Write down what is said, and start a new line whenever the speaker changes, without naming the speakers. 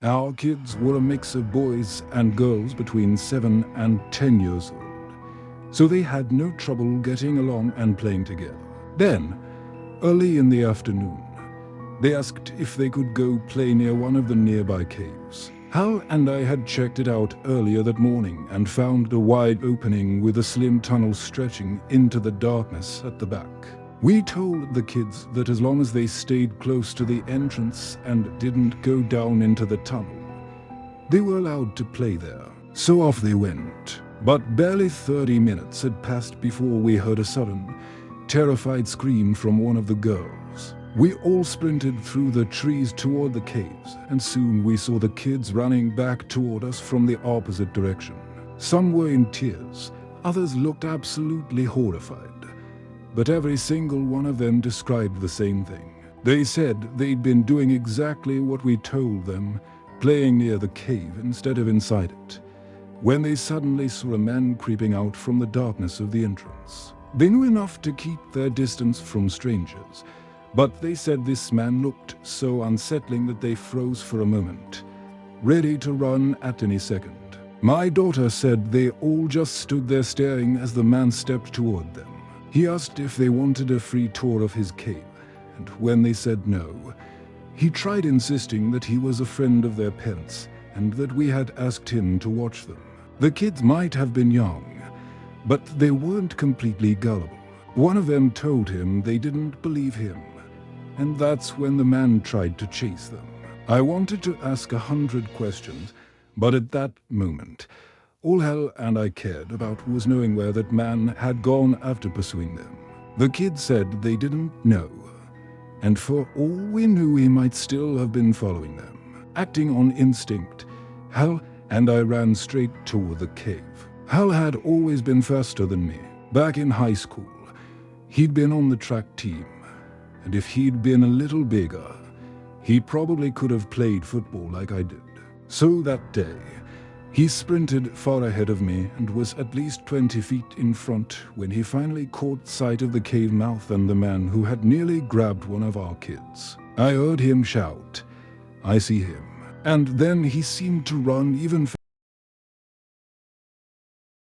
Our kids were a mix of boys and girls between 7 and 10 years old, so they had no trouble getting along and playing together. Then, early in the afternoon, they asked if they could go play near one of the nearby caves. Hal and I had checked it out earlier that morning and found a wide opening with a slim tunnel stretching into the darkness at the back. We told the kids that as long as they stayed close to the entrance and didn't go down into the tunnel, they were allowed to play there. So off they went. But barely 30 minutes had passed before we heard a sudden, terrified scream from one of the girls. We all sprinted through the trees toward the caves, and soon we saw the kids running back toward us from the opposite direction. Some were in tears, others looked absolutely horrified. But every single one of them described the same thing. They said they'd been doing exactly what we told them, playing near the cave instead of inside it, when they suddenly saw a man creeping out from the darkness of the entrance. They knew enough to keep their distance from strangers, but they said this man looked so unsettling that they froze for a moment, ready to run at any second. My daughter said they all just stood there staring as the man stepped toward them. He asked if they wanted a free tour of his cave, and when they said no, he tried insisting that he was a friend of their parents and that we had asked him to watch them. The kids might have been young, but they weren't completely gullible. One of them told him they didn't believe him, and that's when the man tried to chase them. I wanted to ask 100 questions, but at that moment, all Hal and I cared about was knowing where that man had gone after pursuing them. The kids said they didn't know, and for all we knew he might still have been following them. Acting on instinct, Hal and I ran straight toward the cave. Hal had always been faster than me. Back in high school, he'd been on the track team, and if he'd been a little bigger, he probably could have played football like I did. So that day, he sprinted far ahead of me and was at least 20 feet in front when he finally caught sight of the cave mouth and the man who had nearly grabbed one of our kids. I heard him shout, "I see him." And then he seemed to run even faster.